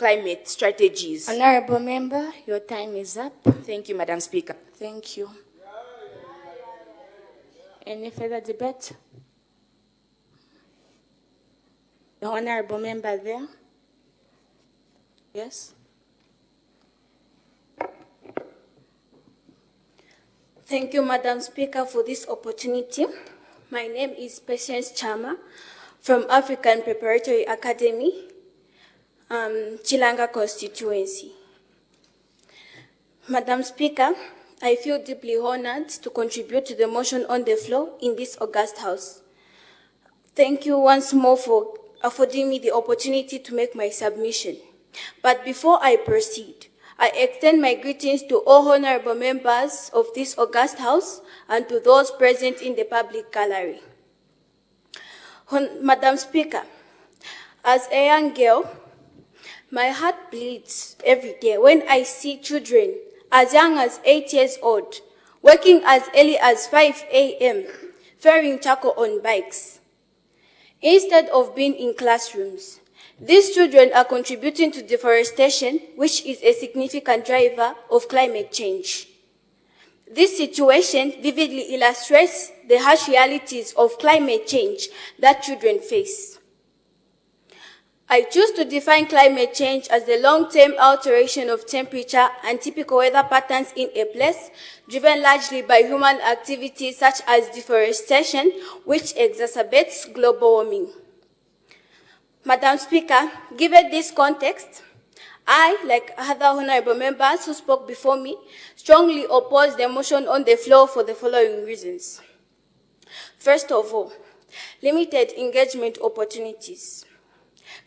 climate strategies. Honorable Member, your time is up. Thank you, Madam Speaker. Thank you. Any further debate? The Honorable Member there? Yes? Thank you, Madam Speaker, for this opportunity. My name is Patience Chama from African Preparatory Academy, Chilanga constituency. Madam Speaker, I feel deeply honored to contribute to the motion on the floor in this august house. Thank you once more for affording me the opportunity to make my submission. But before I proceed, I extend my greetings to all honorable members of this august house and to those present in the public gallery. Madam Speaker, as a young girl, my heart bleeds every day when I see children as young as 8 years old, working as early as 5 a.m., ferrying charcoal on bikes. Instead of being in classrooms, these children are contributing to deforestation, which is a significant driver of climate change. This situation vividly illustrates the harsh realities of climate change that children face. I choose to define climate change as the long-term alteration of temperature and typical weather patterns in a place, driven largely by human activities such as deforestation, which exacerbates global warming. Madam Speaker, given this context, I, like other honorable members who spoke before me, strongly oppose the motion on the floor for the following reasons. First of all, limited engagement opportunities.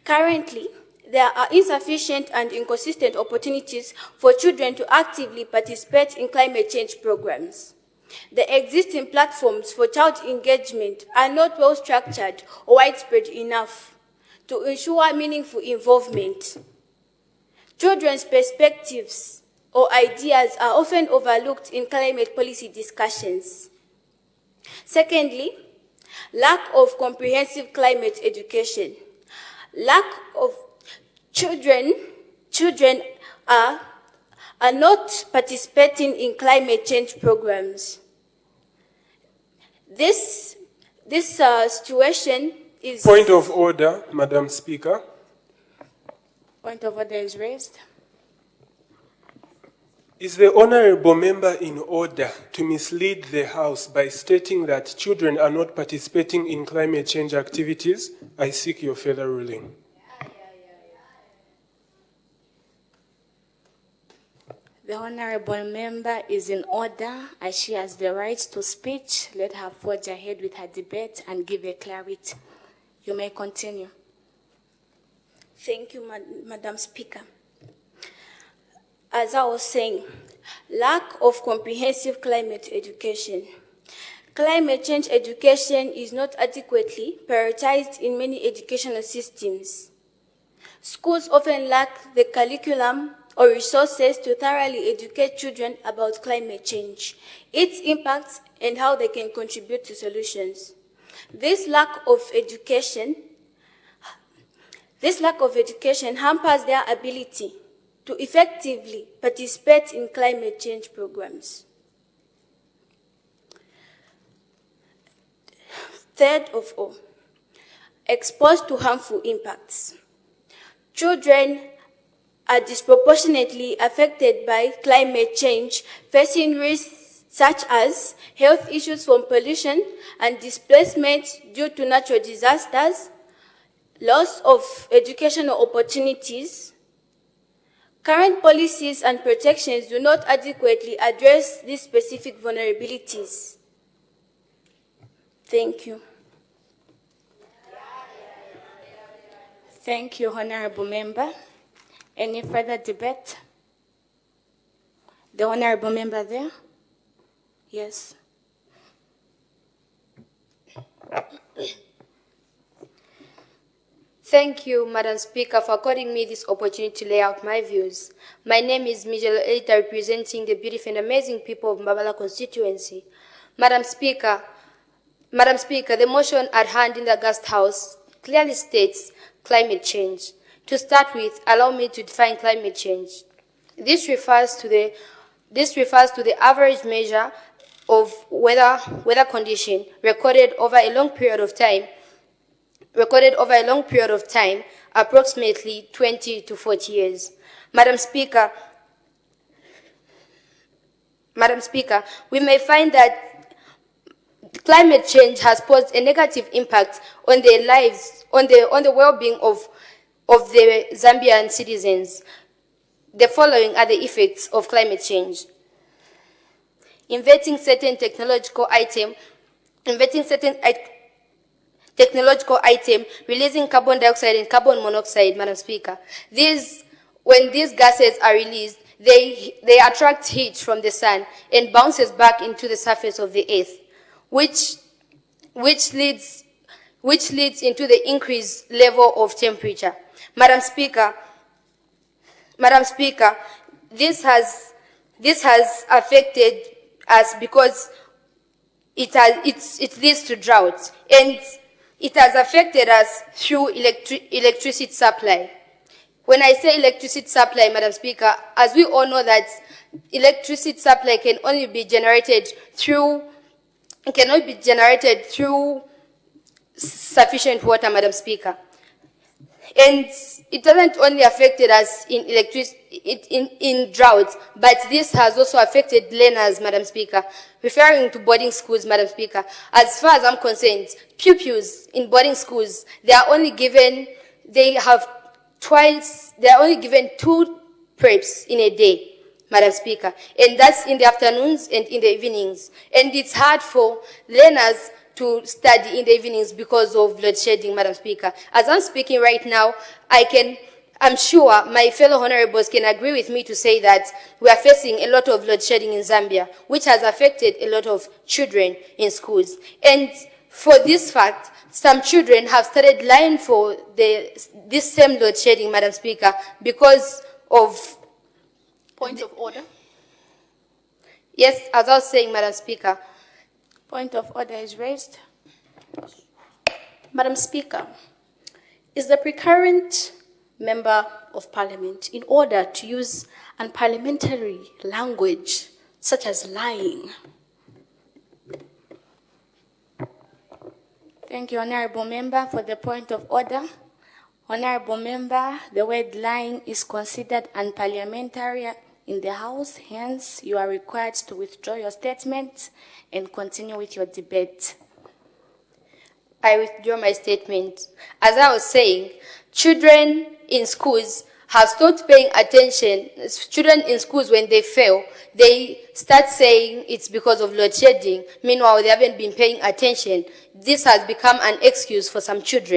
Currently, there are insufficient and inconsistent opportunities for children to actively participate in climate change programs. The existing platforms for child engagement are not well structured or widespread enough to ensure meaningful involvement. Children's perspectives or ideas are often overlooked in climate policy discussions. Secondly, lack of comprehensive climate education. Lack of children are not participating in climate change programs. This situation is... Point of order, Madam Speaker. Point of order is raised. Is the honorable member in order to mislead the House by stating that children are not participating in climate change activities? I seek your further ruling. The honorable member is in order as she has the right to speech. Let her forge ahead with her debate and give a clarity. You may continue. Thank you, Madam Speaker. As I was saying, lack of comprehensive climate education. Climate change education is not adequately prioritized in many educational systems. Schools often lack the curriculum or resources to thoroughly educate children about climate change, its impacts, and how they can contribute to solutions. This lack of education hampers their ability to effectively participate in climate change programs. Third of all, exposed to harmful impacts. Children are disproportionately affected by climate change, facing risks such as health issues from pollution and displacement due to natural disasters, loss of educational opportunities. Current policies and protections do not adequately address these specific vulnerabilities. Thank you. Thank you, honorable member. Any further debate? The honorable member there? Yes. Thank you, Madam Speaker, for according me this opportunity to lay out my views. My name is Mijelo Elita, representing the beautiful and amazing people of Mbabala constituency. Madam Speaker, the motion at hand in the August House clearly states climate change. To start with, allow me to define climate change. This refers to the average measure of weather condition recorded over a long period of time, approximately 20 to 40 years. Madam Speaker, we may find that climate change has posed a negative impact on their lives, on the well-being of the Zambian citizens. The following are the effects of climate change. Inverting certain technological item, releasing carbon dioxide and carbon monoxide, Madam Speaker. When these gases are released, they attract heat from the sun and bounces back into the surface of the earth, which leads into the increased level of temperature. Madam Speaker, this has affected us because it leads to drought, and it has affected us through electricity supply. When I say electricity supply, Madam Speaker, as we all know that electricity supply can only be generated through sufficient water, Madam Speaker. And it doesn't only affected us in drought, but this has also affected learners, Madam Speaker. Referring to boarding schools, Madam Speaker, as far as I'm concerned, pupils in boarding schools, they are only given 2 preps in a day, Madam Speaker, and that's in the afternoons and in the evenings. And it's hard for learners to study in the evenings because of load shedding, Madam Speaker. As I'm speaking right now, I'm sure my fellow honorables can agree with me to say that we are facing a lot of load shedding in Zambia, which has affected a lot of children in schools. And for this fact, some children have started lying for this same load shedding, Madam Speaker, because of... Point of order. Yes, as I was saying, Madam Speaker. Point of order is raised. Madam Speaker, is the precurrent member of parliament in order to use unparliamentary language such as lying? Thank you, Honorable Member, for the point of order. Honorable Member, the word lying is considered unparliamentary in the House, hence you are required to withdraw your statement and continue with your debate. I withdraw my statement. As I was saying, children in schools have stopped paying attention. Children in schools, when they fail, they start saying it's because of load shedding. Meanwhile, they haven't been paying attention. This has become an excuse for some children.